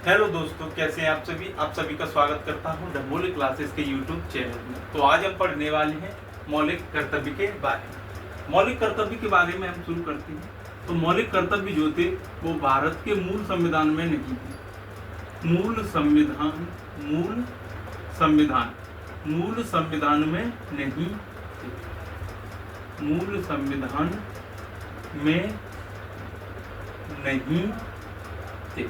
Hello दोस्तों, कैसे हैं आप सभी का स्वागत करता हूं द मौलिक क्लासेस के यूट्यूब चैनल में। तो आज हम पढ़ने वाले हैं मौलिक कर्तव्य के बारे में। मौलिक कर्तव्य के बारे में हम शुरू करते हैं। तो मौलिक कर्तव्य जो थे वो भारत के मूल संविधान में नहीं थे। मूल संविधान में नहीं थे। मूल संविधान में नहीं थे।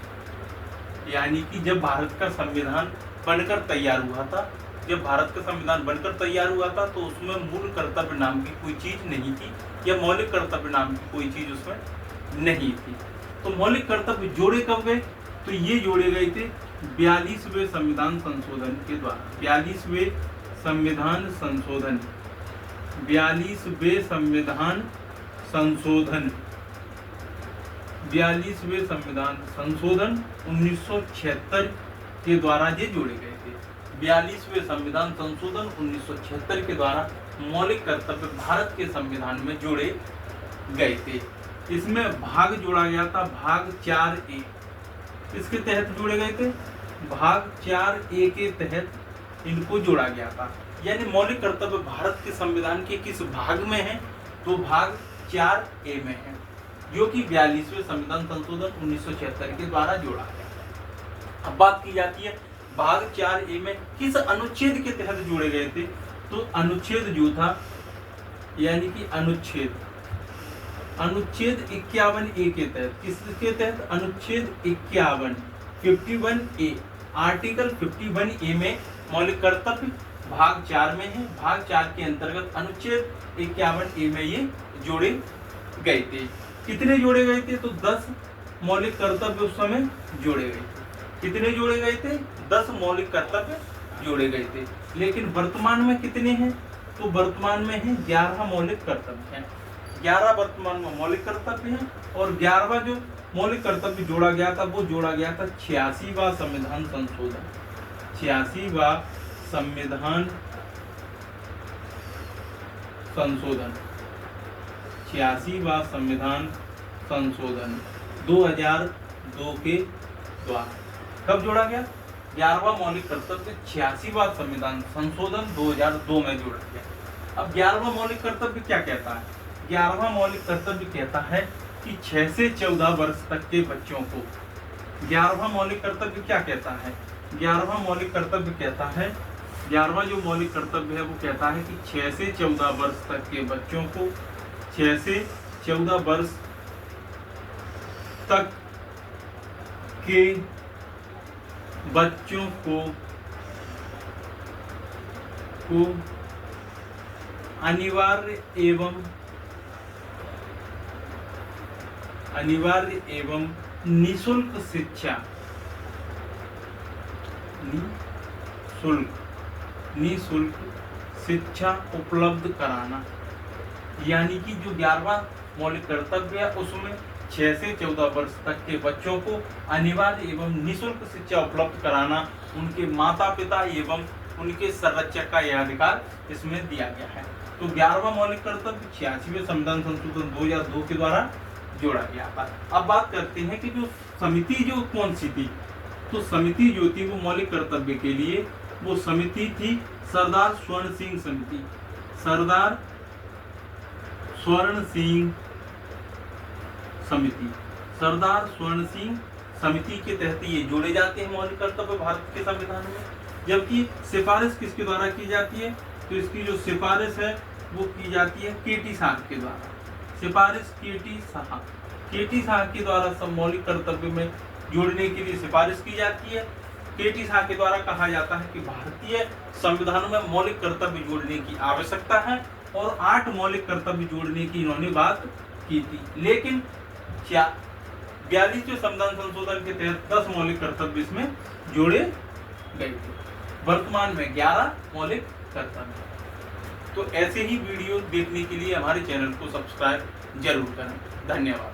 यानी कि जब भारत का संविधान बनकर तैयार हुआ था, तो उसमें मूल कर्तव्य नाम की कोई चीज नहीं थी या मौलिक कर्तव्य नाम की कोई चीज उसमें नहीं थी। तो मौलिक कर्तव्य जोड़े कब गए? तो ये जोड़े गए थे 42वें संविधान संशोधन के द्वारा। 42वें संविधान संशोधन 1976 के द्वारा ये जोड़े गए थे। 42वें संविधान संशोधन 1976 के द्वारा मौलिक कर्तव्य भारत के संविधान में जोड़े गए थे। इसमें भाग जोड़ा गया था, भाग 4A। इसके तहत जोड़े गए थे, भाग 4A के तहत इनको जोड़ा गया था। यानी मौलिक कर्तव्य भारत के संविधान के किस भाग में है? तो भाग 4A में है, जो कि 42वें संविधान संशोधन 1976 के द्वारा जोड़ा गया। अब बात की जाती है भाग 4A में किस अनुच्छेद के तहत जोड़े गए थे? तो अनुच्छेद जो था, यानी कि अनुच्छेद 51A के तहत। किसके तहत? अनुच्छेद 51, 51A। आर्टिकल 51A में मौलिक कर्तव्य भाग 4 में है। भाग 4 के अंतर्गत अनुच्छेद 51A में ये जोड़े गए थे। कितने जोड़े गए थे? तो 10 मौलिक कर्तव्य उस समय जोड़े गए थे। कितने जोड़े गए थे? 10 मौलिक कर्तव्य जोड़े गए थे। लेकिन वर्तमान में कितने हैं? तो वर्तमान में है 11 मौलिक कर्तव्य हैं। 11 वर्तमान में मौलिक कर्तव्य हैं। और 11वां जो मौलिक कर्तव्य जोड़ा गया था वो जोड़ा गया था 86वां संविधान संशोधन। 86वां संविधान संशोधन 86वां संविधान संशोधन 2002 के द्वारा। कब जोड़ा गया? 11वां मौलिक कर्तव्य 86वां संविधान संशोधन 2002 में जोड़ा गया। अब 11वां मौलिक कर्तव्य क्या कहता है? 11वां मौलिक कर्तव्य कहता है कि 6 से 14 वर्ष तक के बच्चों को। 11वां मौलिक कर्तव्य क्या कहता है? 11वां मौलिक कर्तव्य कहता है, 11वां जो मौलिक कर्तव्य है वो कहता है कि 6 से 14 वर्ष तक के बच्चों को, 6 से 14 वर्ष तक के बच्चों को अनिवार्य एवं निःशुल्क शिक्षा उपलब्ध कराना। यानी कि जो 11वां मौलिक कर्तव्य है उसमें 6 से 14 वर्ष तक के बच्चों को अनिवार्य एवं निःशुल्क शिक्षा उपलब्ध कराना, उनके माता पिता एवं उनके संरक्षक का यह अधिकार इसमें दिया गया है। तो 11वां मौलिक कर्तव्य 86वें संविधान संशोधन 2002 के द्वारा जोड़ा गया था। अब बात करते हैं कि जो समिति जो कौन सी थी? तो समिति जो थी वो मौलिक कर्तव्य के लिए वो समिति थी सरदार स्वर्ण सिंह समिति। सरदार स्वर्ण सिंह समिति के तहत ये जोड़े जाते हैं मौलिक कर्तव्य भारत के संविधान में। जबकि सिफारिश किसके द्वारा की जाती है? तो इसकी जो सिफारिश है वो की जाती है केटी शाह के द्वारा। सिफारिश केटी शाह के द्वारा सब मौलिक कर्तव्य में जोड़ने के लिए सिफारिश की जाती है। केटी शाह के द्वारा कहा जाता है कि भारतीय संविधान में मौलिक कर्तव्य जोड़ने की आवश्यकता है, और 8 मौलिक कर्तव्य जोड़ने की इन्होंने बात की थी। लेकिन 42वें संविधान संशोधन के तहत 10 मौलिक कर्तव्य इसमें जोड़े गए थे। वर्तमान में 11 मौलिक कर्तव्य। तो ऐसे ही वीडियो देखने के लिए हमारे चैनल को सब्सक्राइब जरूर करें। धन्यवाद।